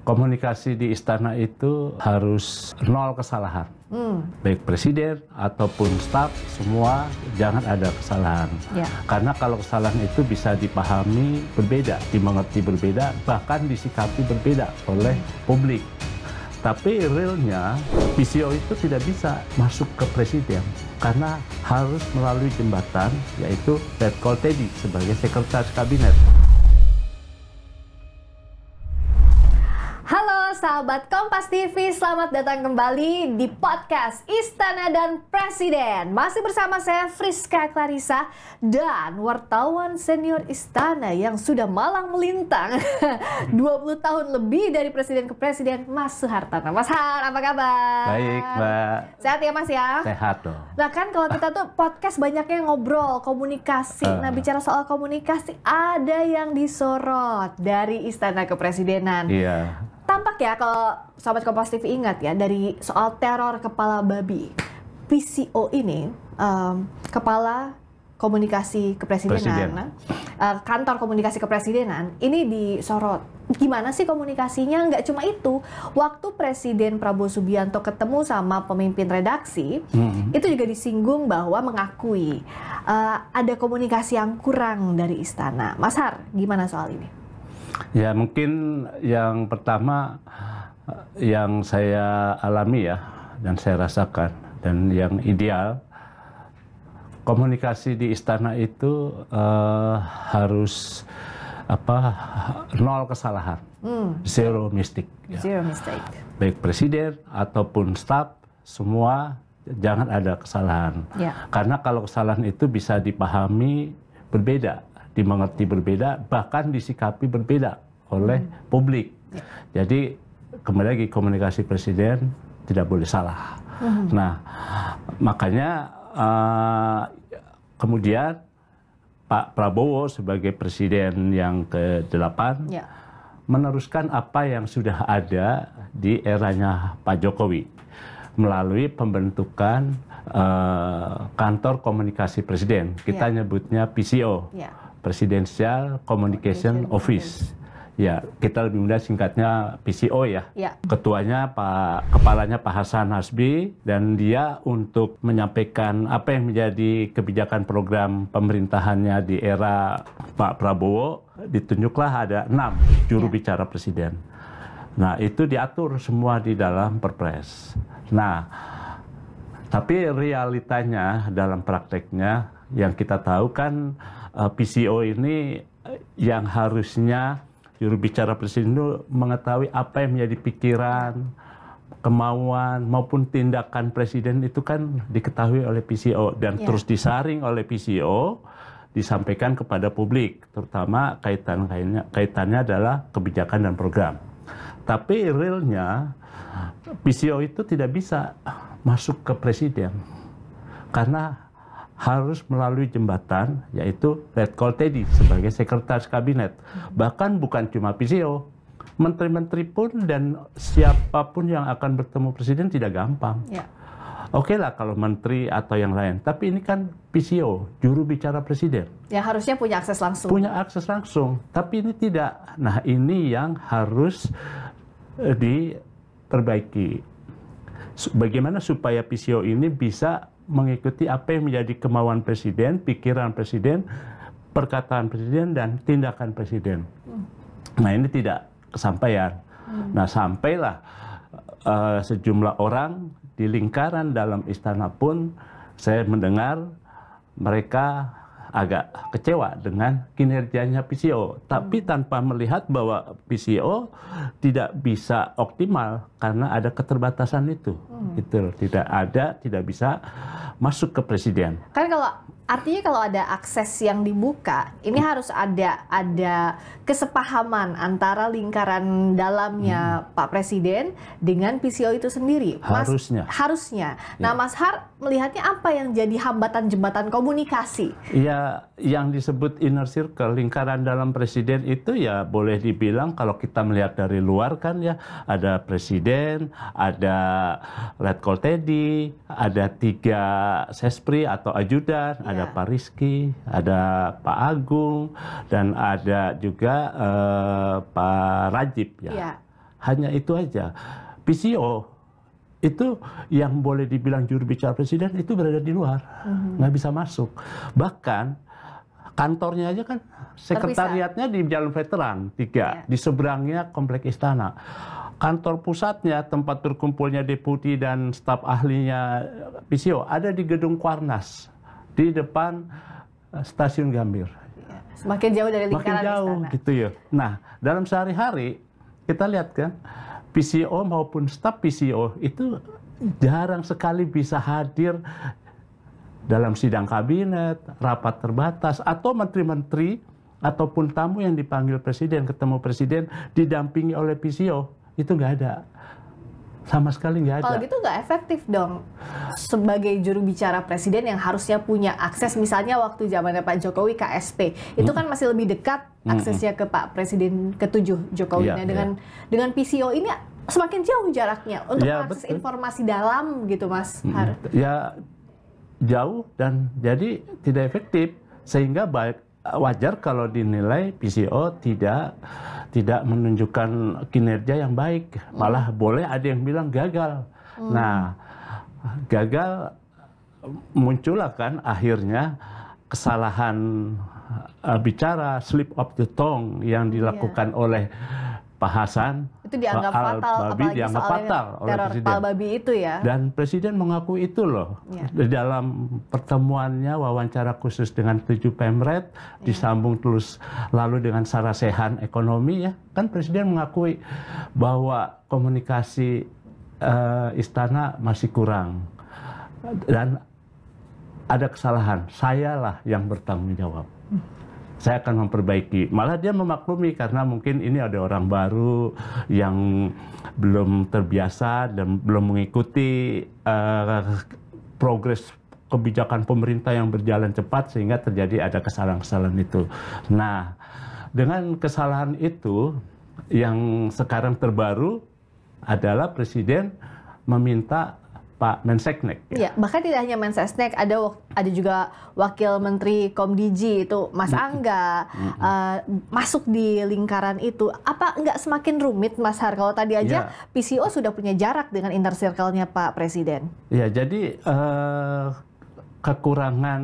Komunikasi di istana itu harus nol kesalahan. Baik presiden ataupun staf, semua jangan ada kesalahan. Ya. Karena kalau kesalahan itu bisa dipahami berbeda, dimengerti berbeda, bahkan disikapi berbeda oleh publik. Tapi realnya PCO itu tidak bisa masuk ke presiden karena harus melalui jembatan, yaitu Letkol Teddy sebagai sekretaris kabinet. Halo sahabat Kompas TV, selamat datang kembali di podcast Istana dan Presiden. Masih bersama saya Friska Clarissa dan wartawan senior Istana yang sudah malang melintang 20 tahun lebih dari presiden ke presiden, Mas Suhartono. Mas Har, apa kabar? Baik, Mbak. Sehat ya Mas ya? Sehat dong. Nah kan kalau kita tuh podcast banyaknya ngobrol, komunikasi. Nah bicara soal komunikasi, ada yang disorot dari Istana Kepresidenan. Iya. Tampak ya kalau Sobat Kompas TV ingat ya dari soal teror kepala babi. PCO ini Kepala Komunikasi Kepresidenan, Kantor Komunikasi Kepresidenan ini disorot. Gimana sih komunikasinya? Nggak cuma itu, waktu Presiden Prabowo Subianto ketemu sama pemimpin redaksi, itu juga disinggung bahwa mengakui ada komunikasi yang kurang dari istana. Mas Har, gimana soal ini? Ya mungkin yang pertama yang saya alami ya dan saya rasakan dan yang ideal, komunikasi di istana itu harus nol kesalahan, zero mistake. Ya. Zero mistake. Baik presiden ataupun staf, semua jangan ada kesalahan. Ya. Karena kalau kesalahan itu bisa dipahami berbeda, dimengerti berbeda, bahkan disikapi berbeda oleh publik. Jadi kembali lagi komunikasi presiden tidak boleh salah. Nah, makanya kemudian Pak Prabowo sebagai presiden yang ke-8 meneruskan apa yang sudah ada di eranya Pak Jokowi melalui pembentukan kantor komunikasi presiden. Kita nyebutnya PCO. Presidential Communication Office. Ya, kita lebih mudah singkatnya PCO ya. Ketuanya kepalanya Pak Hasan Hasbi, dan dia untuk menyampaikan apa yang menjadi kebijakan program pemerintahannya di era Pak Prabowo, ditunjuklah ada 6 juru bicara presiden. Nah, itu diatur semua di dalam Perpres. Nah, tapi realitanya dalam prakteknya yang kita tahu kan PCO ini yang harusnya juru bicara presiden itu mengetahui apa yang menjadi pikiran, kemauan maupun tindakan presiden itu kan diketahui oleh PCO dan terus disaring oleh PCO, disampaikan kepada publik, terutama kaitannya adalah kebijakan dan program. Tapi realnya PCO itu tidak bisa masuk ke presiden karena harus melalui jembatan, yaitu Letkol Teddy sebagai sekretaris kabinet. Bahkan bukan cuma PCO, menteri-menteri pun dan siapapun yang akan bertemu presiden tidak gampang. Oke lah kalau menteri atau yang lain, tapi ini kan PCO, juru bicara presiden. Ya harusnya punya akses langsung. Punya akses langsung, tapi ini tidak. Nah ini yang harus diperbaiki. Bagaimana supaya PCO ini bisa mengikuti apa yang menjadi kemauan presiden, pikiran presiden, perkataan presiden, dan tindakan presiden. Nah ini tidak kesampaian. Nah sampailah sejumlah orang di lingkaran dalam istana pun saya mendengar mereka agak kecewa dengan kinerjanya PCO, tapi tanpa melihat bahwa PCO tidak bisa optimal karena ada keterbatasan itu. Gitu, tidak bisa masuk ke presiden. Kan artinya kalau ada akses yang dibuka, ini harus ada kesepahaman antara lingkaran dalamnya Pak Presiden dengan PCO itu sendiri. Harusnya. Nah, Mas Har melihatnya apa yang jadi hambatan jembatan komunikasi? Ya, yang disebut inner circle, lingkaran dalam presiden itu ya boleh dibilang kalau kita melihat dari luar kan ya ada presiden, ada Letkol Teddy, ada 3 sespri atau ajudan, ada Pak Rizky, ada Pak Agung, dan ada juga Pak Rajib ya. hanya itu aja. PCO itu yang boleh dibilang juru bicara presiden itu berada di luar, nggak bisa masuk. Bahkan kantornya aja kan, sekretariatnya di Jalan Veteran 3, di seberangnya Komplek Istana. Kantor pusatnya, tempat berkumpulnya deputi dan staf ahlinya PCO, ada di Gedung Kuarnas, di depan Stasiun Gambir. Semakin jauh dari lingkaran Makin jauh, istana. gitu ya. Nah, dalam sehari-hari, kita lihat kan, PCO maupun staf PCO itu jarang sekali bisa hadir dalam sidang kabinet, rapat terbatas, atau menteri-menteri ataupun tamu yang dipanggil presiden, ketemu presiden, didampingi oleh PCO, itu nggak ada. Sama sekali nggak ada. Kalau gitu nggak efektif dong sebagai juru bicara presiden yang harusnya punya akses, misalnya waktu zamannya Pak Jokowi KSP, itu kan masih lebih dekat aksesnya ke Pak Presiden ke-7 Jokowi. Nah, dengan PCO ini semakin jauh jaraknya untuk akses informasi dalam gitu, Mas. Ya, jauh dan jadi tidak efektif, sehingga wajar kalau dinilai PCO tidak menunjukkan kinerja yang baik, malah boleh ada yang bilang gagal. Nah, gagal muncullah kan akhirnya kesalahan bicara, slip of the tongue yang dilakukan oleh Pak Hasan. Itu dianggap fatal, apalagi dianggap fatal oleh teror presiden. Pak Babi itu ya. Dan presiden mengakui itu loh. Di dalam pertemuannya wawancara khusus dengan 7 Pemret, disambung terus lalu dengan sarasehan ekonomi ya. Kan presiden mengakui bahwa komunikasi istana masih kurang. Dan ada kesalahan, sayalah yang bertanggung jawab. Saya akan memperbaiki. Malah dia memaklumi karena mungkin ini ada orang baru yang belum terbiasa dan belum mengikuti progres kebijakan pemerintah yang berjalan cepat sehingga terjadi ada kesalahan-kesalahan itu. Nah, dengan kesalahan itu yang sekarang terbaru adalah presiden meminta Pak Menseknek. Ya, bahkan tidak hanya Mensesnek, ada juga Wakil Menteri Komdiji itu Mas Angga masuk di lingkaran itu. Apa nggak semakin rumit, Mas Har? Kalau tadi aja PCO sudah punya jarak dengan inner circle-nya Pak Presiden. Ya, jadi kekurangan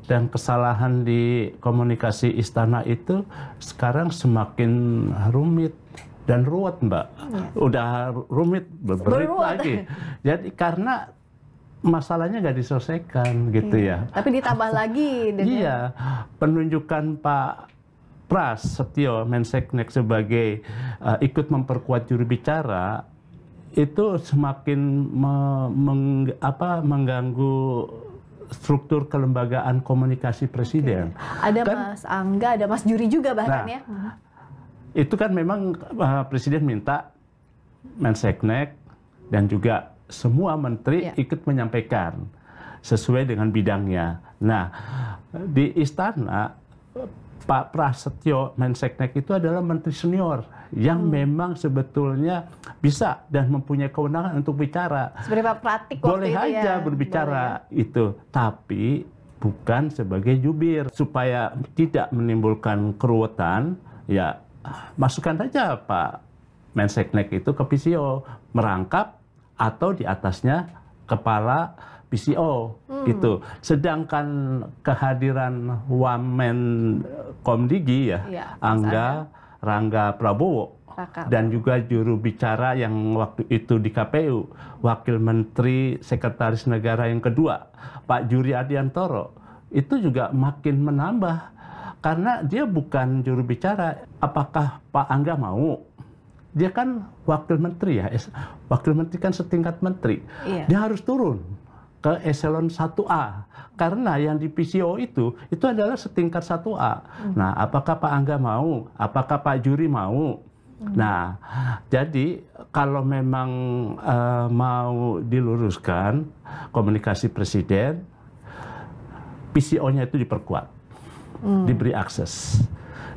dan kesalahan di komunikasi istana itu sekarang semakin rumit. Dan ruwet, Mbak. Udah rumit, berit lagi. Jadi karena masalahnya nggak diselesaikan gitu ya. Tapi ditambah lagi dengan... Iya, penunjukan Pak Prasetyo Menseknek sebagai ikut memperkuat juru bicara itu semakin mengganggu struktur kelembagaan komunikasi presiden. Ada kan, Mas Angga, ada Mas Juri juga bahkan ya. Itu kan memang presiden minta Menseknek dan juga semua menteri ikut menyampaikan sesuai dengan bidangnya. Nah, di istana Pak Prasetyo Menseknek itu adalah menteri senior yang memang sebetulnya bisa dan mempunyai kewenangan untuk bicara. Seperti Pak Pratik boleh waktu aja berbicara itu, tapi bukan sebagai jubir. Supaya tidak menimbulkan keruwetan, ya masukkan saja Pak Menseknek itu ke PCO, merangkap atau di atasnya kepala PCO gitu. Sedangkan kehadiran Wamen Komdigi Angga Rangga Prabowo dan juga juru bicara yang waktu itu di KPU, Wakil Menteri Sekretaris Negara yang kedua, Pak Juri Adiantoro, itu juga makin menambah. Karena dia bukan juru bicara. Apakah Pak Angga mau? Dia kan wakil menteri ya. Wakil menteri kan setingkat menteri. Dia harus turun ke eselon 1A. Karena yang di PCO itu adalah setingkat 1A. Nah, apakah Pak Angga mau? Apakah Pak Juri mau? Nah, jadi kalau memang mau diluruskan komunikasi presiden, PCO-nya itu diperkuat. Diberi akses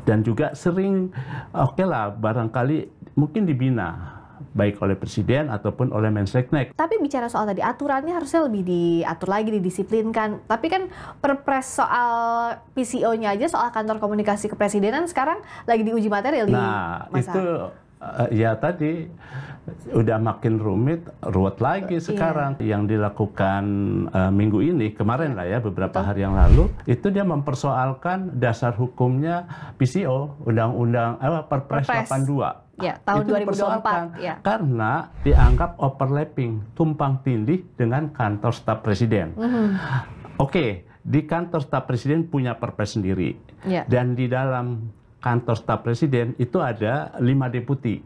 dan juga sering lah barangkali mungkin dibina baik oleh presiden ataupun oleh Menseknek. Tapi bicara soal tadi aturannya harusnya lebih diatur lagi, didisiplinkan. Tapi kan perpres soal PCO-nya aja, soal kantor komunikasi kepresidenan sekarang lagi diuji materi. Nah, itu Ya tadi udah makin ruwet lagi sekarang. Yang dilakukan minggu ini, kemarin lah ya, beberapa hari yang lalu, itu dia mempersoalkan dasar hukumnya PCO, Undang-Undang Perpres 82. Ya, tahun itu 2024. Ya. Karena dianggap overlapping, tumpang tindih dengan kantor staf presiden. Oke, di kantor staf presiden punya perpres sendiri. Dan di dalam kantor staf presiden itu ada 5 deputi.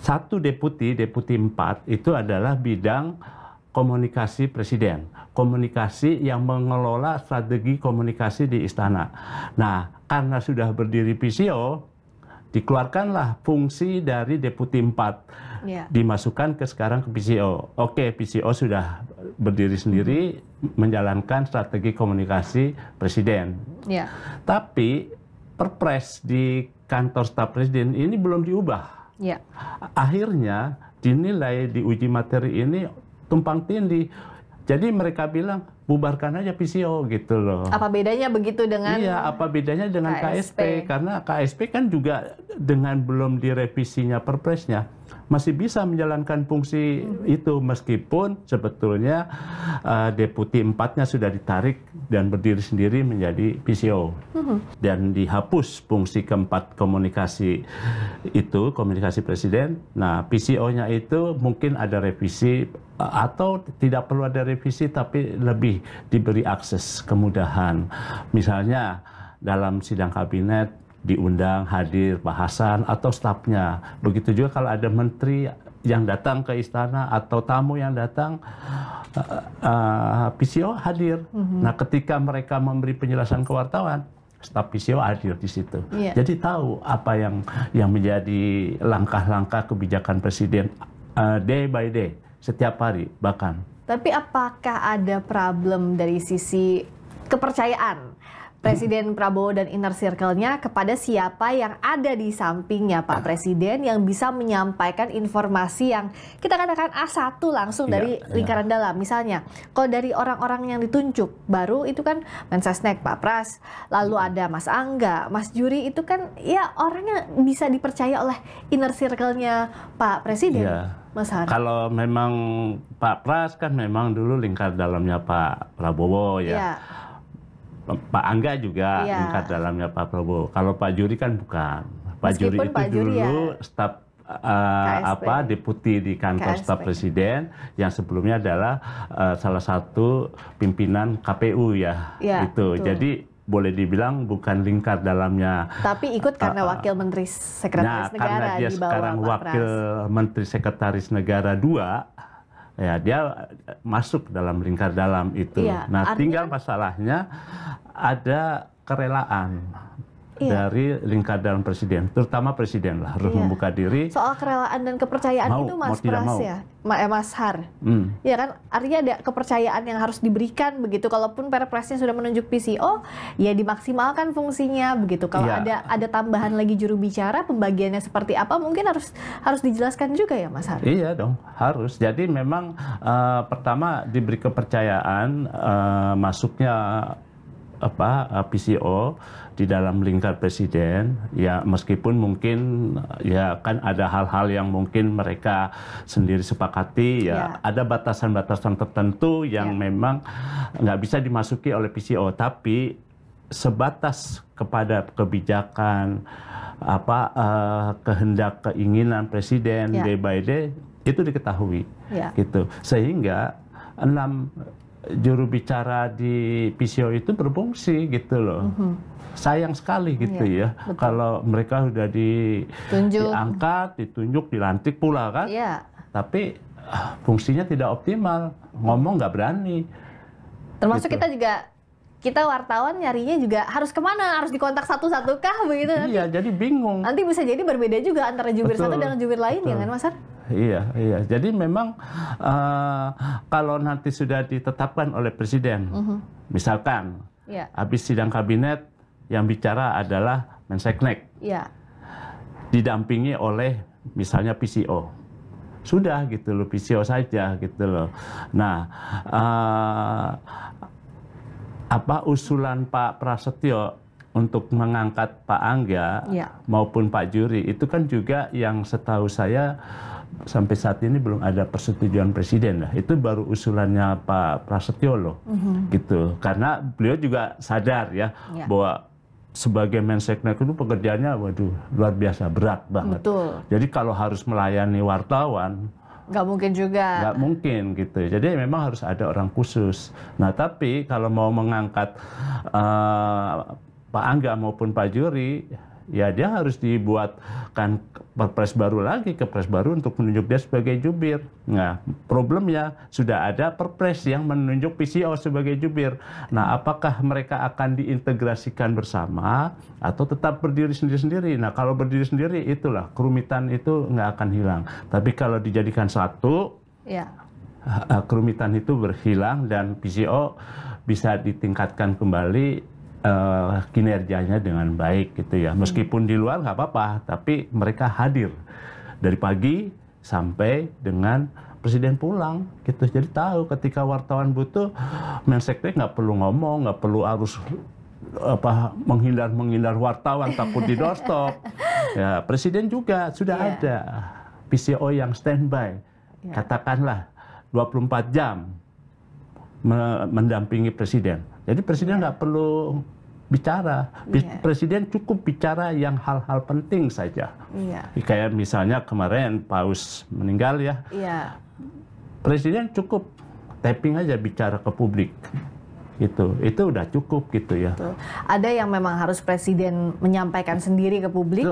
Satu deputi 4 itu adalah bidang komunikasi presiden. Komunikasi yang mengelola strategi komunikasi di istana. Nah, karena sudah berdiri PCO, dikeluarkanlah fungsi dari deputi 4. Dimasukkan sekarang ke PCO. Oke, PCO sudah berdiri sendiri menjalankan strategi komunikasi presiden. Tapi perpres di kantor staf presiden ini belum diubah. Akhirnya dinilai di uji materi ini tumpang tindih. Jadi mereka bilang bubarkan aja PCO gitu loh. Apa bedanya begitu dengan? Iya, apa bedanya dengan KSP? Karena KSP kan juga dengan belum direvisinya perpresnya masih bisa menjalankan fungsi itu, meskipun sebetulnya deputi 4-nya sudah ditarik dan berdiri sendiri menjadi PCO. Dan dihapus fungsi keempat komunikasi itu, komunikasi presiden. Nah, PCO-nya itu mungkin ada revisi atau tidak perlu ada revisi, tapi lebih diberi akses kemudahan. Misalnya dalam sidang kabinet diundang, hadir, bahasan, atau stafnya. Begitu juga kalau ada menteri yang datang ke istana atau tamu yang datang, PCO hadir. Nah, ketika mereka memberi penjelasan ke wartawan, staf PCO hadir di situ. Jadi tahu apa yang menjadi langkah-langkah kebijakan presiden day by day, setiap hari bahkan. Tapi apakah ada problem dari sisi kepercayaan Presiden Prabowo dan inner circle-nya kepada siapa yang ada di sampingnya Pak Presiden yang bisa menyampaikan informasi yang kita katakan A1 langsung dari lingkaran dalam. Misalnya, kalau dari orang-orang yang ditunjuk baru itu kan Mensesnek Pak Pras, lalu ada Mas Angga, Mas Juri, itu kan ya orangnya bisa dipercaya oleh inner circle-nya Pak Presiden. Mas Har. Kalau memang Pak Pras kan memang dulu lingkar dalamnya Pak Prabowo ya. Pak Angga juga lingkar dalamnya Pak Prabowo. Kalau Pak Juri kan bukan. Pak Juri itu dulu staf deputi di kantor staf presiden yang sebelumnya adalah salah satu pimpinan KPU ya. Itu. Betul. Jadi boleh dibilang bukan lingkar dalamnya. Tapi ikut karena wakil menteri sekretaris negara karena dia di bawah sekarang Pak wakil menteri sekretaris negara 2. Ya, dia masuk dalam lingkar dalam itu. Nah, tinggal masalahnya ada kerelaan dari lingkar dalam presiden, terutama presiden lah harus membuka diri. Soal kerelaan dan kepercayaan itu Mas Pras ya, Mas Har. Ya kan, artinya ada kepercayaan yang harus diberikan begitu. Kalaupun perpresnya sudah menunjuk PCO, ya dimaksimalkan fungsinya begitu. Kalau ada tambahan lagi juru bicara, pembagiannya seperti apa, mungkin harus dijelaskan juga ya Mas Har. Iya dong, harus. Jadi memang pertama diberi kepercayaan masuknya PCO di dalam lingkar presiden, ya meskipun mungkin ya kan ada hal-hal yang mungkin mereka sendiri sepakati, ada batasan-batasan tertentu yang memang nggak bisa dimasuki oleh PCO, tapi sebatas kepada kebijakan kehendak keinginan presiden day by day itu diketahui, gitu, sehingga 6 juru bicara di PCO itu berfungsi gitu loh. Sayang sekali gitu ya, kalau mereka sudah diangkat, ditunjuk, dilantik pula kan, tapi fungsinya tidak optimal, ngomong nggak berani. Termasuk gitu. kita wartawan nyarinya juga harus kemana, harus dikontak satu-satu kah begitu? Iya, jadi bingung. Nanti bisa jadi berbeda juga antara jubir satu dengan jubir lain, ya kan Mas Har? Iya. Jadi memang kalau nanti sudah ditetapkan oleh presiden, misalkan habis sidang kabinet yang bicara adalah Mensesnek, didampingi oleh misalnya PCO, sudah gitu loh, PCO saja gitu loh. Nah, usulan Pak Prasetyo untuk mengangkat Pak Angga maupun Pak Juri itu kan juga yang setahu saya sampai saat ini belum ada persetujuan presiden lah. Itu baru usulannya Pak Prasetyo loh, gitu. Karena beliau juga sadar ya bahwa sebagai Menseknek itu pekerjaannya, waduh, luar biasa berat banget. Betul. Jadi kalau harus melayani wartawan, nggak mungkin juga. Nggak mungkin gitu. Jadi memang harus ada orang khusus. Nah tapi kalau mau mengangkat Pak Angga maupun Pak Juri, ya dia harus dibuatkan perpres baru lagi, kepres baru untuk menunjuk dia sebagai jubir. Nah, problemnya sudah ada perpres yang menunjuk PCO sebagai jubir. Nah, apakah mereka akan diintegrasikan bersama atau tetap berdiri sendiri-sendiri? Nah, kalau berdiri sendiri itulah kerumitan itu nggak akan hilang. Tapi kalau dijadikan satu, kerumitan itu berhilang dan PCO bisa ditingkatkan kembali kinerjanya dengan baik gitu ya. Meskipun di luar nggak apa-apa, tapi mereka hadir dari pagi sampai dengan presiden pulang gitu. Jadi tahu ketika wartawan butuh, Menseknek nggak perlu ngomong, nggak perlu harus menghindar wartawan takut di doorstop. Ya, presiden juga sudah ada PCO yang standby. Katakanlah 24 jam mendampingi presiden. Jadi presiden nggak perlu bicara, presiden cukup bicara yang hal-hal penting saja. Kayak misalnya kemarin Paus meninggal ya, presiden cukup tapping aja bicara ke publik. Itu udah cukup gitu ya. Betul. Ada yang memang harus presiden menyampaikan sendiri ke publik,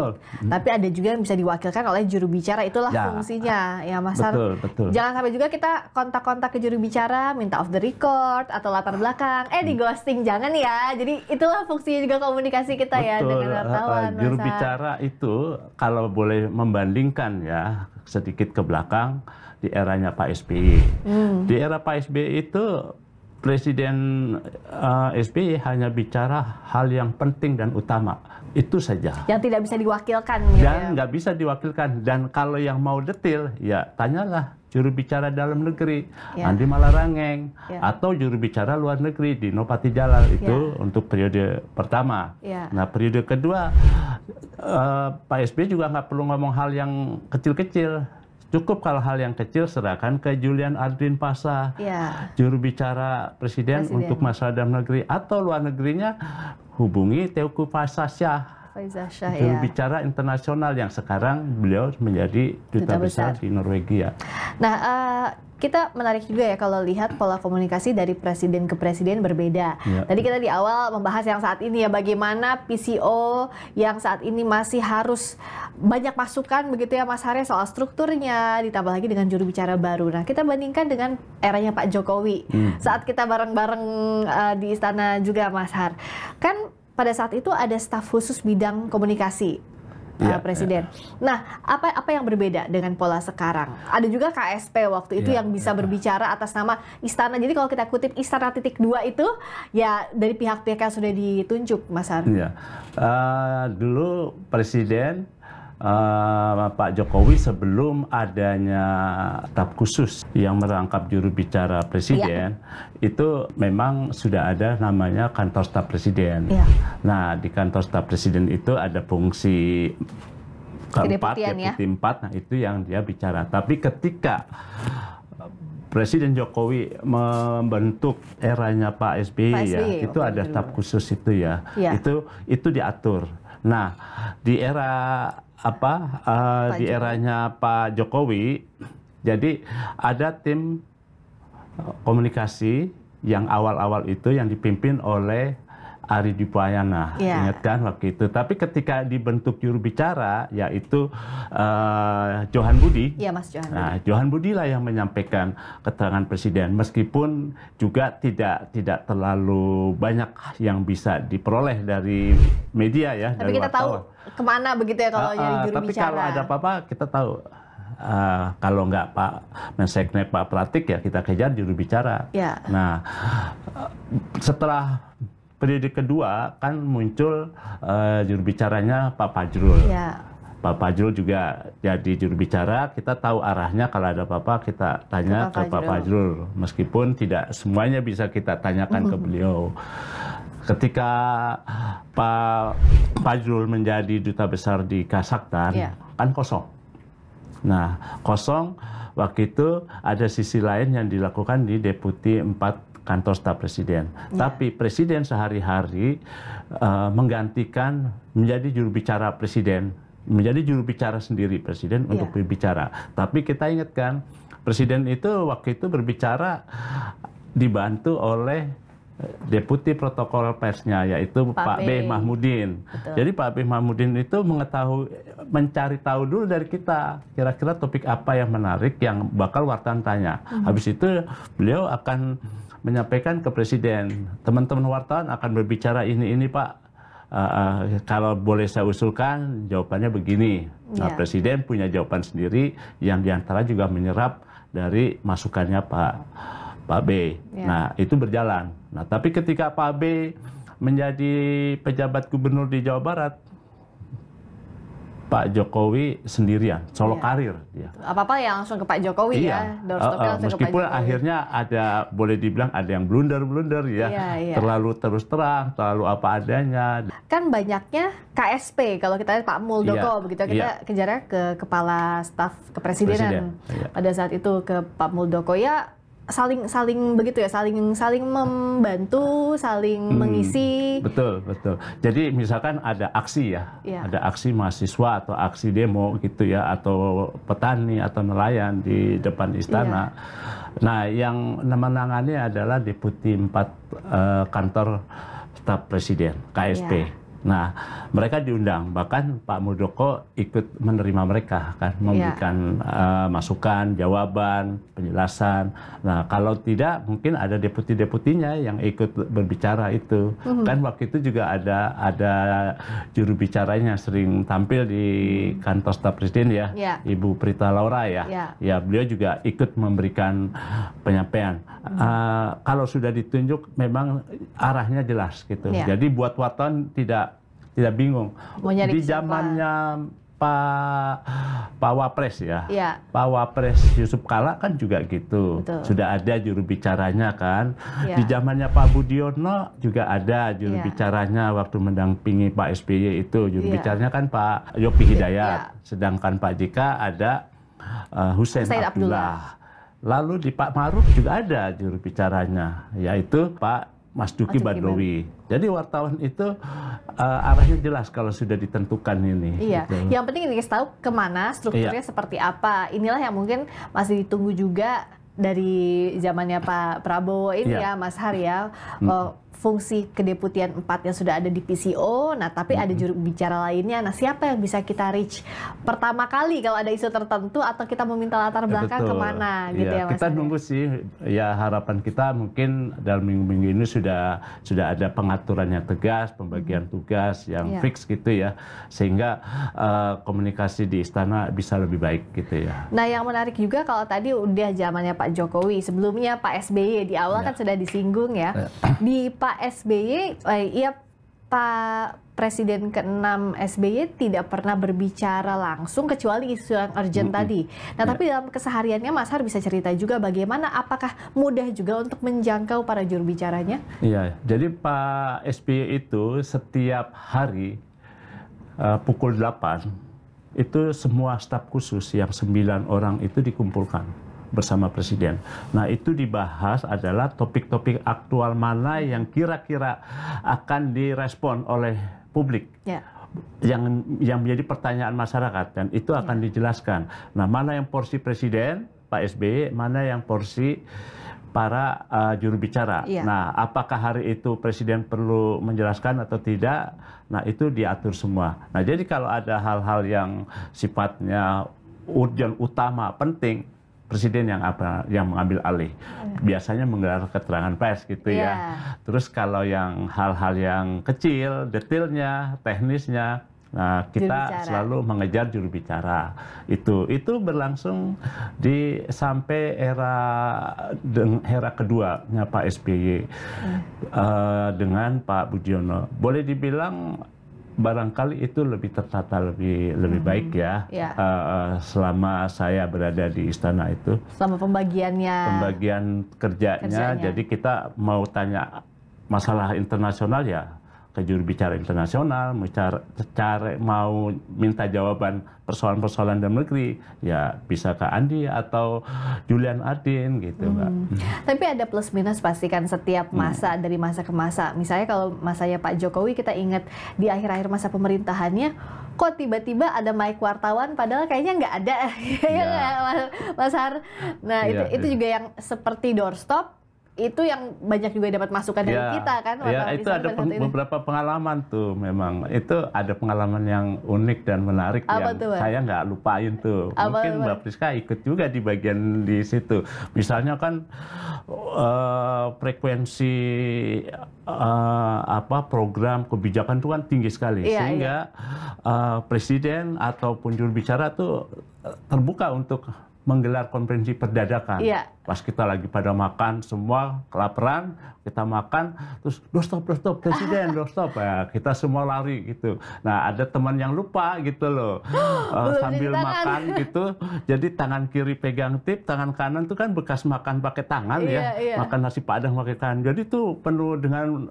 tapi ada juga yang bisa diwakilkan oleh juru bicara. Itulah fungsinya ya Mas Har. Betul. Jangan sampai juga kita kontak-kontak ke juru bicara, minta off the record atau latar belakang, di ghosting, jangan ya. Jadi itulah fungsinya juga komunikasi kita ya dengan wartawan. Juru bicara itu kalau boleh membandingkan ya sedikit ke belakang di eranya Pak SBY. Di era Pak SBY itu Presiden SBY hanya bicara hal yang penting dan utama. Itu saja. Yang tidak bisa diwakilkan. Dan nggak bisa diwakilkan. Dan kalau yang mau detail, ya tanyalah juru bicara dalam negeri, Andi Malarangeng. Atau juru bicara luar negeri, Dino Patijalal. Itu untuk periode pertama. Nah, periode kedua, Pak SBY juga nggak perlu ngomong hal yang kecil-kecil. Cukup kalau hal yang kecil serahkan ke Julian Adrin Pasa, juru bicara presiden untuk masalah dalam negeri, atau luar negerinya hubungi Teuku Faisal, juru bicara internasional yang sekarang beliau menjadi duta besar di Norwegia. Nah, kita menarik juga ya kalau lihat pola komunikasi dari presiden ke presiden berbeda. Tadi kita di awal membahas yang saat ini ya, bagaimana PCO yang saat ini masih harus banyak masukan begitu ya Mas Har, soal strukturnya, ditambah lagi dengan juru bicara baru. Nah, kita bandingkan dengan eranya Pak Jokowi. Saat kita bareng-bareng di istana juga Mas Har. Kan pada saat itu ada staf khusus bidang komunikasi. Presiden. Nah, apa yang berbeda dengan pola sekarang? Ada juga KSP waktu itu yang bisa berbicara atas nama istana. Jadi kalau kita kutip Istana titik 2 itu ya dari pihak-pihak yang sudah ditunjuk, Mas Har. Dulu Presiden Pak Jokowi sebelum adanya staf khusus yang merangkap juru bicara presiden, itu memang sudah ada namanya kantor staf presiden. Nah, di kantor staf presiden itu ada fungsi keempat, deputi 4, nah itu yang dia bicara. Tapi ketika Presiden Jokowi membentuk eranya Pak SBY, itu ada staf khusus itu itu diatur. Nah, di era di eranya Pak Jokowi, jadi ada tim komunikasi yang awal-awal itu yang dipimpin oleh Ari Dipayana, ingat kan waktu itu. Tapi ketika dibentuk juru bicara, yaitu Johan Budi. Mas Johan Budi. Nah, Johan Budi lah yang menyampaikan keterangan presiden, meskipun juga tidak terlalu banyak yang bisa diperoleh dari media ya. Tapi kita tahu kemana begitu ya kalau jadi juru tapi bicara. Kalau ada apa-apa kita tahu. Kalau nggak Pak Menseknek, Pak Pratik, ya kita kejar juru bicara. Nah, setelah periode kedua kan muncul juru bicaranya Pak Fajrul. Pak Fajrul juga jadi juru bicara. Kita tahu arahnya, kalau ada apa-apa kita tanya ke Pak Fajrul. Meskipun tidak semuanya bisa kita tanyakan ke beliau. ketika Pak Fajrul menjadi duta besar di Kazakhstan, kan kosong. Nah, kosong waktu itu ada sisi lain yang dilakukan di Deputi 4 Kantor Staf Presiden. Tapi Presiden sehari-hari menggantikan menjadi juru bicara Presiden, menjadi juru bicara sendiri Presiden untuk berbicara. Tapi kita ingatkan, Presiden itu waktu itu berbicara dibantu oleh Deputi Protokol Persnya, yaitu Pak B. Mahmudin. Jadi Pak B. Mahmudin itu mencari tahu dulu dari kita, kira-kira topik apa yang menarik yang bakal wartawan tanya. Habis itu beliau akan menyampaikan ke Presiden, teman-teman wartawan akan berbicara ini Pak. Kalau boleh saya usulkan, jawabannya begini. Nah, Presiden punya jawaban sendiri yang diantara juga menyerap dari masukannya Pak B. Nah, itu berjalan. Nah, tapi ketika Pak B menjadi pejabat gubernur di Jawa Barat, Pak Jokowi sendirian, solo karir. Apa-apa ya langsung ke Pak Jokowi ya. Meskipun akhirnya ada, boleh dibilang ada yang blunder-blunder ya. Terlalu terus terang, terlalu apa adanya. Kan banyaknya KSP, kalau kita lihat Pak Muldoko, begitu kita kejarnya ke Kepala Staf Kepresidenan. Pada saat itu ke Pak Muldoko ya, saling begitu ya, saling membantu, saling mengisi. Betul. Jadi misalkan ada aksi ada aksi mahasiswa atau aksi demo gitu ya, atau petani atau nelayan di depan istana. Nah, yang menangani adalah Deputi 4 Kantor Staf Presiden, KSP. Nah, mereka diundang, bahkan Pak Muldoko ikut menerima mereka, kan, memberikan masukan, jawaban, penjelasan. Nah, kalau tidak, mungkin ada deputi-deputinya yang ikut berbicara itu. Kan waktu itu juga ada juru bicaranya sering tampil di Kantor Staf Presiden ya, Ibu Prita Laura ya. Ya, beliau juga ikut memberikan penyampaian. Kalau sudah ditunjuk, memang arahnya jelas gitu. Jadi buat wartawan tidak bingung. Di zamannya Pak Wapres ya, Pak Wapres Yusuf Kala kan juga gitu. Sudah ada juru bicaranya kan. Di zamannya Pak Budiono juga ada juru bicaranya waktu mendampingi Pak SBY itu. Juru bicaranya kan Pak Yopi Hidayat. Sedangkan Pak JK ada Hussein Abdullah. Lalu di Pak Maruf juga ada juru bicaranya, yaitu Pak Mas Duki Badrowi. Jadi wartawan itu arahnya jelas kalau sudah ditentukan ini. Gitu. Yang penting dikasih tahu kemana, strukturnya seperti apa. Inilah yang mungkin masih ditunggu juga dari zamannya Pak Prabowo ini ya, Mas Har ya. Fungsi kedeputian 4 yang sudah ada di PCO, nah tapi ada juru bicara lainnya. Nah, siapa yang bisa kita reach pertama kali kalau ada isu tertentu atau kita meminta latar belakang kemana gitu ya Mas? Kita nunggu sih, ya harapan kita mungkin dalam minggu-minggu ini sudah ada pengaturan yang tegas, pembagian tugas yang fix gitu ya, sehingga komunikasi di istana bisa lebih baik gitu ya. Nah, yang menarik juga kalau tadi udah zamannya Pak Jokowi, sebelumnya Pak SBY di awal kan sudah disinggung ya. Di Pak SBY, Pak Presiden ke-6 SBY tidak pernah berbicara langsung kecuali isu yang urgent tadi. Nah, tapi dalam kesehariannya Mas Har bisa cerita juga bagaimana, apakah mudah juga untuk menjangkau para juru bicaranya? Iya, jadi Pak SBY itu setiap hari pukul 8 itu semua staf khusus yang 9 orang itu dikumpulkan bersama Presiden. Nah, itu dibahas adalah topik-topik aktual mana yang kira-kira akan direspon oleh publik. Yang menjadi pertanyaan masyarakat, dan itu akan dijelaskan. Nah, mana yang porsi Presiden, Pak SBY, mana yang porsi para juru bicara. Nah, apakah hari itu Presiden perlu menjelaskan atau tidak? Nah, itu diatur semua. Nah, jadi kalau ada hal-hal yang sifatnya urgent, utama, penting, Presiden yang mengambil alih. Biasanya menggelar keterangan pers gitu ya. Terus kalau yang hal-hal yang kecil, detailnya, teknisnya, nah kita selalu mengejar juru bicara. Itu berlangsung sampai era keduanya Pak SBY dengan Pak Budiono. Boleh dibilang barangkali itu lebih tertata, lebih baik ya. Selama saya berada di istana itu. Selama pembagian kerjanya. Jadi kita mau tanya masalah internasional ya ke juru bicara internasional, mau minta jawaban persoalan-persoalan dalam negeri, ya bisa ke Andi atau Julian Adin gitu, Mbak. Tapi ada plus minus pasti kan setiap masa dari masa ke masa. Misalnya kalau masanya Pak Jokowi kita ingat di akhir-akhir masa pemerintahannya, kok tiba-tiba ada mic wartawan padahal kayaknya nggak ada, Mas Har. Nah itu juga yang seperti doorstop. Itu yang banyak juga dapat masukan dari kita kan. Ya, itu ada beberapa pengalaman tuh memang. Itu ada pengalaman yang unik dan menarik yang saya nggak lupain tuh. Mungkin Mbak Priska ikut juga di bagian di situ. Misalnya kan frekuensi program kebijakan itu kan tinggi sekali. Sehingga presiden ataupun juru bicara tuh terbuka untuk menggelar konferensi perdadakan. Pas kita lagi pada makan, semua kelaparan, kita makan, terus doorstop presiden, doorstop, ya, kita semua lari gitu. Nah ada teman yang lupa gitu loh, sambil makan gitu, jadi tangan kiri pegang tip, tangan kanan tuh kan bekas makan pakai tangan makan nasi padang pakai tangan, jadi tuh penuh dengan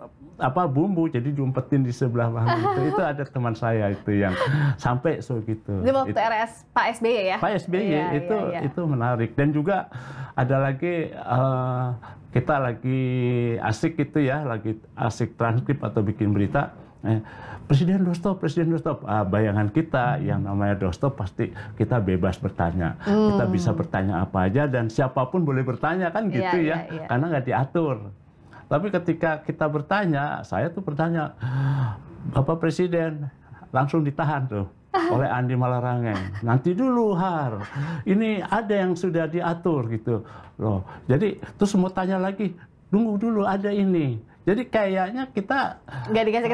bumbu, jadi diumpetin di sebelah mana gitu. Itu ada teman saya itu yang sampai gitu. Di waktu RS Pak SBY ya? Pak SBY itu menarik. Dan juga ada lagi kita lagi asik gitu ya, lagi asik transkrip atau bikin berita. Presiden doorstop, presiden doorstop. Bayangan kita yang namanya doorstop pasti kita bebas bertanya. Kita bisa bertanya apa aja dan siapapun boleh bertanya kan gitu karena nggak diatur. Tapi ketika kita bertanya, saya tuh bertanya, Bapak Presiden, langsung ditahan tuh oleh Andi Malarangeng. Nanti dulu Har, ini ada yang sudah diatur gitu loh. Jadi terus mau tanya lagi, tunggu dulu ada ini. Jadi kayaknya kita nggak dikasih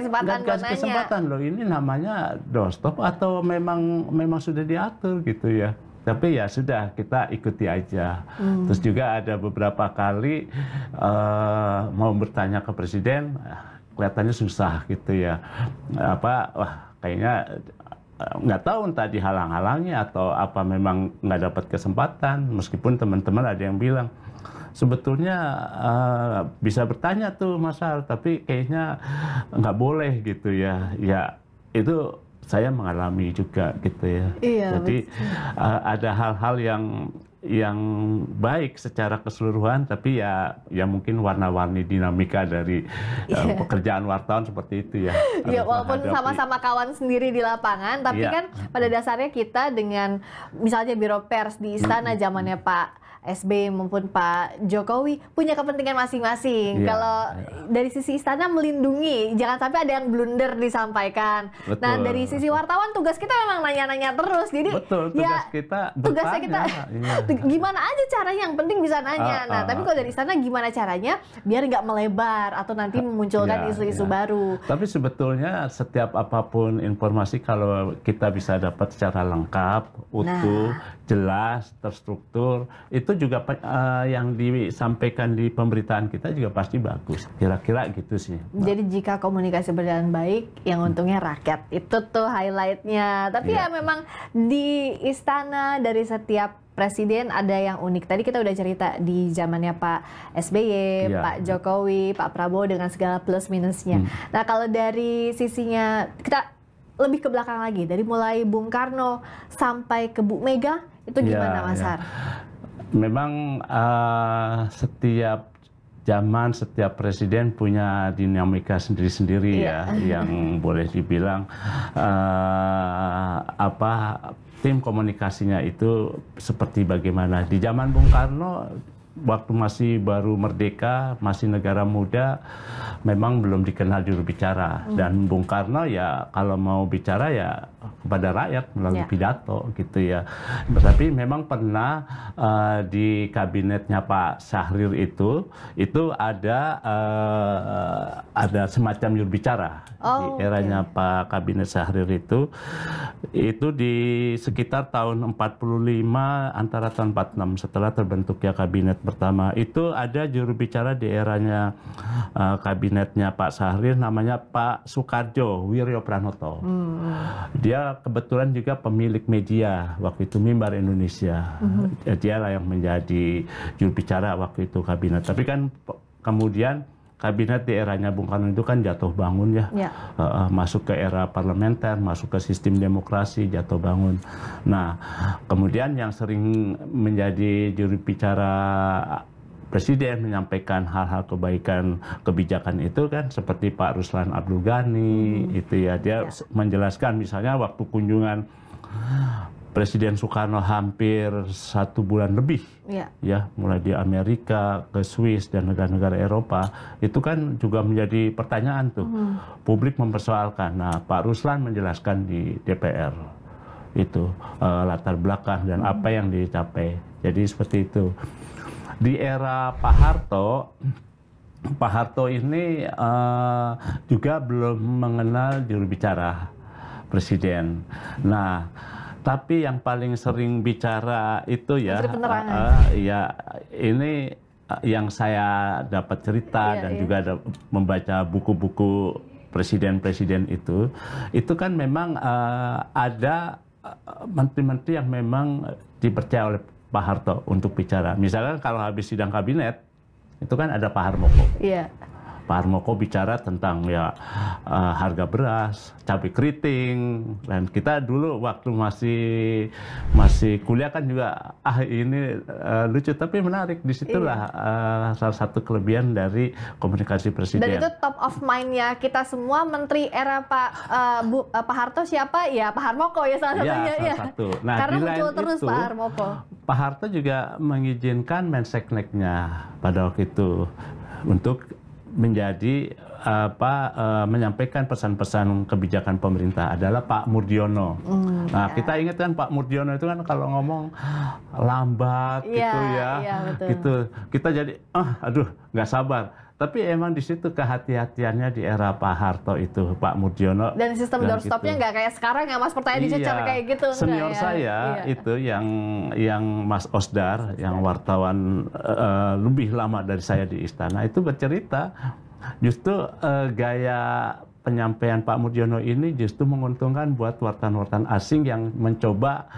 kesempatan loh. Ini namanya doorstop atau memang sudah diatur gitu ya. Tapi ya sudah, kita ikuti aja. Terus juga ada beberapa kali mau bertanya ke presiden, kelihatannya susah gitu ya. Kayaknya nggak tahu entah dihalang-halangi atau apa memang nggak dapat kesempatan. Meskipun teman-teman ada yang bilang, sebetulnya bisa bertanya tuh Mas Har, tapi kayaknya nggak boleh gitu ya. Ya itu saya mengalami juga gitu ya. Jadi ada hal-hal yang baik secara keseluruhan, tapi ya mungkin warna-warni dinamika dari pekerjaan wartawan seperti itu ya. Walaupun sama-sama kawan sendiri di lapangan, tapi kan pada dasarnya kita dengan misalnya biro pers di istana zamannya Pak SBY maupun Pak Jokowi punya kepentingan masing-masing. Kalau dari sisi istana melindungi, jangan sampai ada yang blunder disampaikan. Nah dari sisi wartawan tugas kita memang nanya-nanya terus. Jadi tugasnya kita gimana aja caranya, yang penting bisa nanya. Nah tapi kalau dari istana gimana caranya biar nggak melebar atau nanti memunculkan isu-isu baru. Tapi sebetulnya setiap apapun informasi kalau kita bisa dapat secara lengkap, utuh, jelas, terstruktur, itu juga yang disampaikan di pemberitaan kita juga pasti bagus. Kira-kira gitu sih. Jadi jika komunikasi berjalan baik, yang untungnya rakyat. Itu tuh highlightnya. Tapi ya memang di istana dari setiap presiden ada yang unik. Tadi kita udah cerita di zamannya Pak SBY, Pak Jokowi, Pak Prabowo dengan segala plus minusnya. Nah kalau dari sisinya, kita lebih ke belakang lagi. Dari mulai Bung Karno sampai ke Bu Mega, itu gimana Mas Har? Memang setiap zaman, setiap presiden punya dinamika sendiri-sendiri yang boleh dibilang tim komunikasinya itu seperti bagaimana. Di zaman Bung Karno, waktu masih baru merdeka, masih negara muda, memang belum dikenal juru bicara. Dan Bung Karno ya kalau mau bicara ya kepada rakyat melalui pidato gitu ya. Tapi memang pernah di kabinetnya Pak Syahrir itu ada semacam juru bicara di eranya Pak kabinet Syahrir itu di sekitar tahun 45 antara tahun 46 setelah terbentuknya kabinet pertama itu ada juru bicara di eranya kabinetnya Pak Syahrir namanya Pak Soekardjo Wiryo Pranoto. Dia kebetulan juga pemilik media waktu itu Mimbar Indonesia. Dia lah yang menjadi juru bicara waktu itu kabinet. Tapi kan kemudian kabinet di eranya Bung Karno itu kan jatuh bangun ya, masuk ke era parlementer, masuk ke sistem demokrasi, jatuh bangun. Nah, kemudian yang sering menjadi juru bicara Presiden menyampaikan hal-hal kebaikan kebijakan itu kan seperti Pak Ruslan Abdul Ghani, itu ya, dia menjelaskan misalnya waktu kunjungan Presiden Soekarno hampir 1 bulan lebih, ya, mulai di Amerika, ke Swiss dan negara-negara Eropa, itu kan juga menjadi pertanyaan tuh, publik mempersoalkan. Nah, Pak Ruslan menjelaskan di DPR itu latar belakang dan apa yang dicapai. Jadi seperti itu. Di era Pak Harto ini juga belum mengenal juru bicara Presiden. Nah, tapi yang paling sering bicara itu ya, ya ini yang saya dapat cerita dan juga membaca buku-buku presiden-presiden itu kan memang ada menteri-menteri yang memang dipercaya oleh Pak Harto untuk bicara. Misalnya kalau habis sidang kabinet, itu kan ada Pak Harmoko. Pak Harmoko bicara tentang ya harga beras, cabai keriting, dan kita dulu waktu masih kuliah kan juga ini lucu tapi menarik. Disitulah salah satu kelebihan dari komunikasi presiden. Dan itu top of mind-nya kita semua. Menteri era Pak Harto siapa? Ya Pak Harmoko ya salah satunya. Salah satu. Nah, karena muncul terus Pak Harmoko. Pak Harto juga mengizinkan Mensekneknya pada waktu itu untuk menjadi menyampaikan pesan-pesan kebijakan pemerintah adalah Pak Murdiono. Nah, kita ingat kan Pak Murdiono itu kan kalau ngomong lambat gitu ya, gitu. Kita jadi aduh nggak sabar. Tapi emang di situ kehati-hatiannya di era Pak Harto itu, Pak Murdiono. Dan sistem doorstopnya nggak kayak sekarang ya Mas, pertanyaan dicecar kayak gitu. Senior saya itu yang Mas Osdar, yang wartawan lebih lama dari saya di istana, itu bercerita justru gaya penyampaian Pak Murdiono ini justru menguntungkan buat wartawan-wartawan asing yang mencoba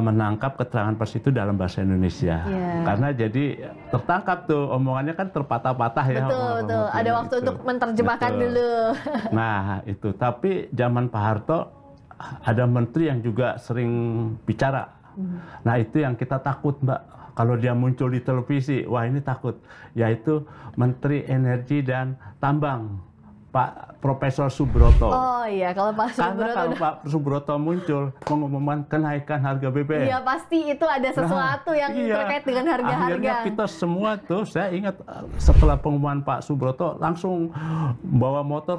menangkap keterangan pers itu dalam bahasa Indonesia. Karena jadi tertangkap tuh, omongannya kan terpatah-patah ya. Betul. Ada waktu untuk menerjemahkan dulu. Nah, itu. Tapi zaman Pak Harto ada menteri yang juga sering bicara. Nah, itu yang kita takut, Mbak. Kalau dia muncul di televisi, wah ini takut. Yaitu Menteri Energi dan Tambang, Pak Profesor Subroto. Oh iya, kalau Pak Subroto. Karena kalau Pak Subroto muncul mengumumkan kenaikan harga BBM. Iya, pasti itu ada sesuatu yang terkait dengan harga-harga. Akhirnya kita semua tuh, saya ingat setelah pengumuman Pak Subroto langsung bawa motor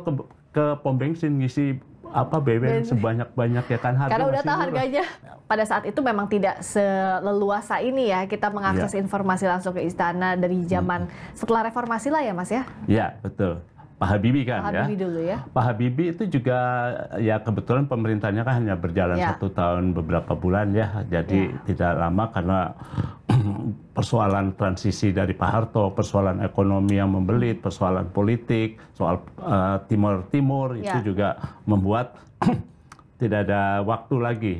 ke pom bensin ngisi BBM sebanyak-banyak ya kan, harga. Karena udah tahu harganya. Pada saat itu memang tidak seleluasa ini ya kita mengakses informasi langsung ke istana dari zaman setelah reformasi lah ya Mas ya. Iya, betul. Pak Habibie kan Pak Habibie dulu ya. Pak Habibie itu juga ya kebetulan pemerintahnya kan hanya berjalan 1 tahun beberapa bulan ya. Jadi tidak lama karena persoalan transisi dari Pak Harto, persoalan ekonomi yang membelit, persoalan politik, soal Timur itu juga membuat tidak ada waktu lagi.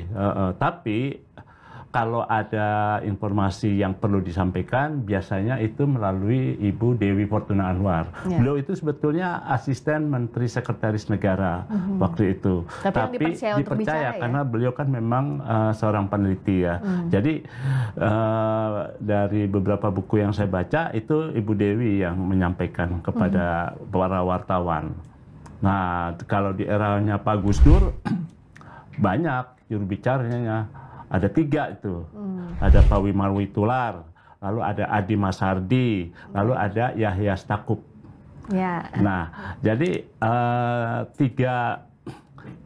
Tapi kalau ada informasi yang perlu disampaikan, biasanya itu melalui Ibu Dewi Fortuna Anwar. Beliau itu sebetulnya asisten Menteri Sekretaris Negara waktu itu. Tapi dipercaya karena beliau kan memang seorang peneliti ya. Jadi dari beberapa buku yang saya baca, itu Ibu Dewi yang menyampaikan kepada para wartawan. Nah, kalau di eranya Pak Gus Dur, banyak juru bicaranya. Ada 3 itu, ada Pak Wimarwi Tular, lalu ada Adi Masardi, lalu ada Yahya Stakuf. Nah, jadi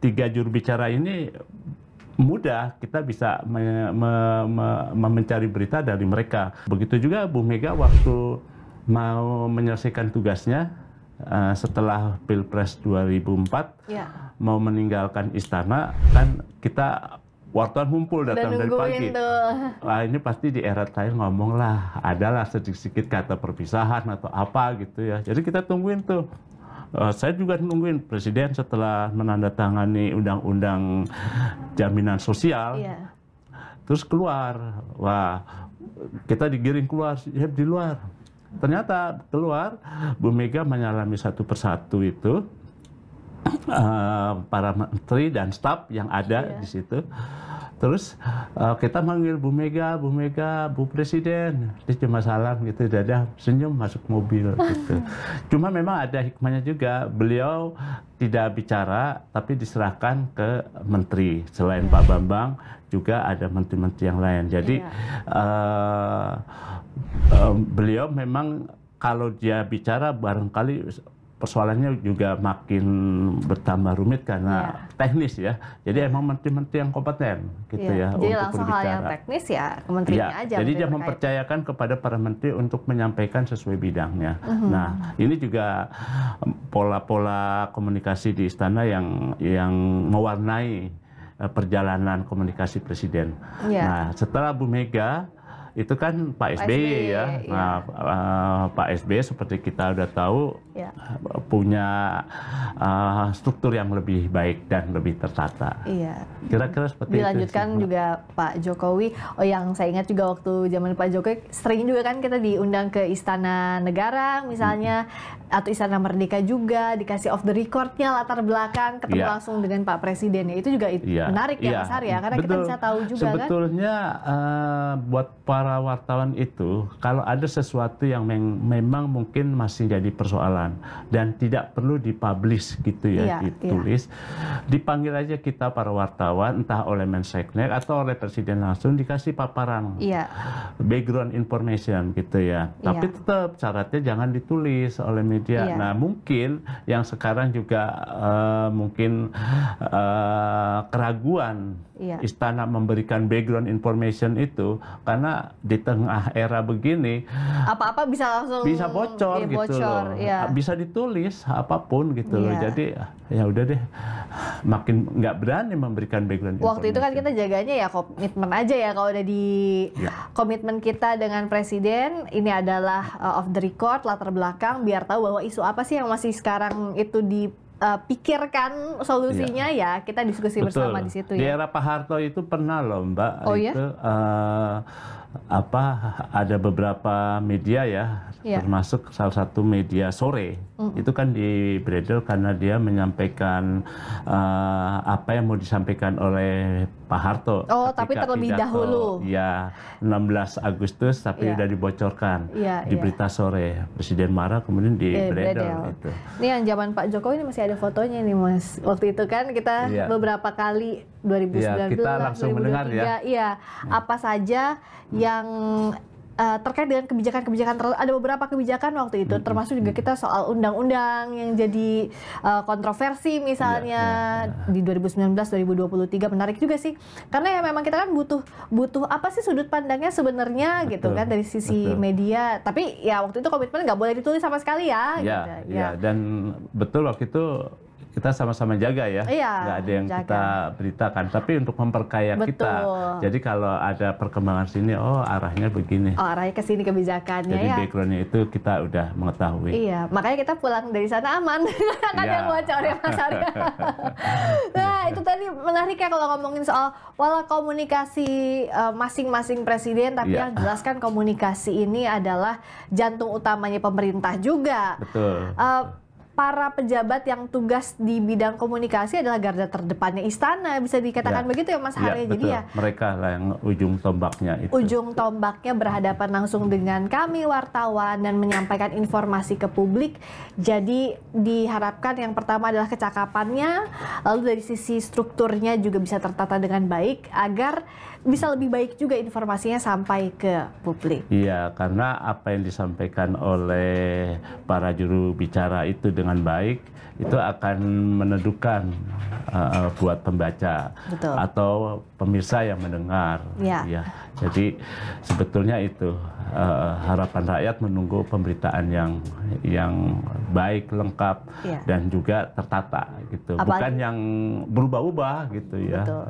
tiga juru bicara ini mudah kita bisa mencari berita dari mereka. Begitu juga Bu Mega waktu mau menyelesaikan tugasnya setelah Pilpres 2004, mau meninggalkan istana, kan kita wartawan ngumpul datang dari pagi. Wah, ini pasti di era terakhir ngomong lah, adalah sedikit-sedikit kata perpisahan atau apa gitu ya. Jadi kita tungguin tuh. Saya juga nungguin Presiden setelah menandatangani Undang-Undang Jaminan Sosial, terus keluar. Wah, kita digiring keluar, di luar. ternyata keluar Bu Mega menyalami satu persatu itu para menteri dan staf yang ada di situ. Terus kita manggil Bu Mega, Bu Presiden. Dia cuma salam gitu, dadah, senyum, masuk mobil gitu. Cuma memang ada hikmahnya juga. Beliau tidak bicara, tapi diserahkan ke menteri. Selain Pak Bambang, juga ada menteri-menteri yang lain. Jadi beliau memang kalau dia bicara barangkali persoalannya juga makin bertambah rumit karena teknis ya. Jadi emang menteri-menteri yang kompeten gitu ya. Jadi langsung hal yang teknis ya kementeriannya aja. Jadi dia mempercayakan kepada para menteri untuk menyampaikan sesuai bidangnya. Nah, ini juga pola-pola komunikasi di istana yang mewarnai perjalanan komunikasi presiden. Nah, setelah Bu Mega itu kan Pak SBY ya. Nah, Pak SBY seperti kita udah tahu punya struktur yang lebih baik dan lebih tertata. Kira-kira seperti dilanjutkan itu. Juga Pak Jokowi. Oh, yang saya ingat juga waktu zaman Pak Jokowi sering juga kan kita diundang ke Istana Negara misalnya atau Istana Merdeka juga dikasih off the record-nya latar belakang ketemu langsung dengan Pak Presiden. Itu juga menarik ya Mas Arya karena kita bisa tahu juga sebetulnya buat para wartawan itu kalau ada sesuatu yang memang mungkin masih jadi persoalan dan tidak perlu dipublish gitu ya, ditulis, dipanggil aja kita para wartawan entah oleh Menseknek atau oleh Presiden langsung dikasih paparan background information gitu ya. Tapi tetap syaratnya jangan ditulis oleh media. Nah, mungkin yang sekarang juga mungkin keraguan istana memberikan background information itu karena di tengah era begini apa-apa bisa langsung bocor gitu loh. Bisa ditulis apapun gitu loh. Jadi ya udah deh, makin nggak berani memberikan background information. Waktu itu kan kita jaganya ya komitmen aja ya, kalau udah di komitmen kita dengan presiden ini adalah off the record latar belakang biar tahu bahwa isu apa sih yang masih sekarang itu pikirkan solusinya ya kita diskusi bersama di situ ya. Di era Pak Harto itu pernah loh Mbak, itu ada beberapa media ya, termasuk salah satu media sore itu kan dibredel karena dia menyampaikan apa yang mau disampaikan oleh Pak Harto. Tapi terlebih dahulu. Ya, 16 Agustus tapi udah dibocorkan di berita sore. Presiden marah kemudian dibredel itu. Ini yang zaman Pak Jokowi ini masih ada fotonya nih Mas. Waktu itu kan kita beberapa kali 2019, kita langsung 2023, mendengar ya. Apa saja yang terkait dengan kebijakan-kebijakan ada beberapa kebijakan waktu itu termasuk juga kita soal undang-undang yang jadi kontroversi misalnya di 2019 2023 menarik juga sih karena ya memang kita kan butuh apa sih sudut pandangnya sebenarnya gitu kan dari sisi media tapi ya waktu itu komitmen nggak boleh ditulis sama sekali ya dan betul waktu itu kita sama-sama jaga ya, nggak ada yang kita beritakan. Tapi untuk memperkaya kita, jadi kalau ada perkembangan sini, arahnya begini. Arahnya ke sini kebijakannya jadi backgroundnya itu kita udah mengetahui. Makanya kita pulang dari sana aman. Kan yang bocor ya Mas Arya. Nah itu tadi menarik ya kalau ngomongin soal pola komunikasi masing-masing presiden, tapi yang jelaskan komunikasi ini adalah jantung utamanya pemerintah juga. Betul. Para pejabat yang tugas di bidang komunikasi adalah garda terdepannya istana, bisa dikatakan begitu ya Mas Harya. Jadi ya mereka lah yang ujung tombaknya itu. Ujung tombaknya berhadapan langsung dengan kami wartawan dan menyampaikan informasi ke publik. Jadi diharapkan yang pertama adalah kecakapannya, lalu dari sisi strukturnya juga bisa tertata dengan baik agar bisa lebih baik juga informasinya sampai ke publik. Iya, karena apa yang disampaikan oleh para juru bicara itu dengan baik, itu akan meneduhkan buat pembaca atau pemirsa yang mendengar. Ya. Jadi sebetulnya itu harapan rakyat menunggu pemberitaan yang baik, lengkap, dan juga tertata gitu. Bukan yang berubah-ubah gitu ya. Betul.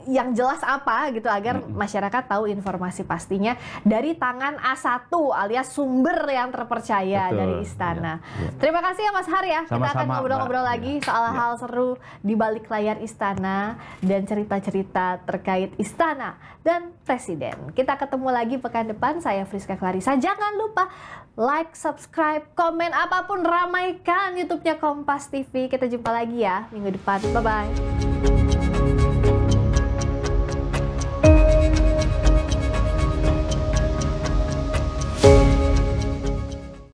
Yang jelas apa gitu agar masyarakat tahu informasi pastinya dari tangan A1 alias sumber yang terpercaya dari istana. Terima kasih ya Mas Har ya. Kita akan ngobrol-ngobrol lagi soal hal seru di balik layar istana dan cerita-cerita terkait istana dan presiden. Kita ketemu lagi pekan depan. Saya Friska Clarissa. Jangan lupa like, subscribe, komen, apapun ramaikan YouTube-nya Kompas TV. Kita jumpa lagi ya minggu depan. Bye-bye.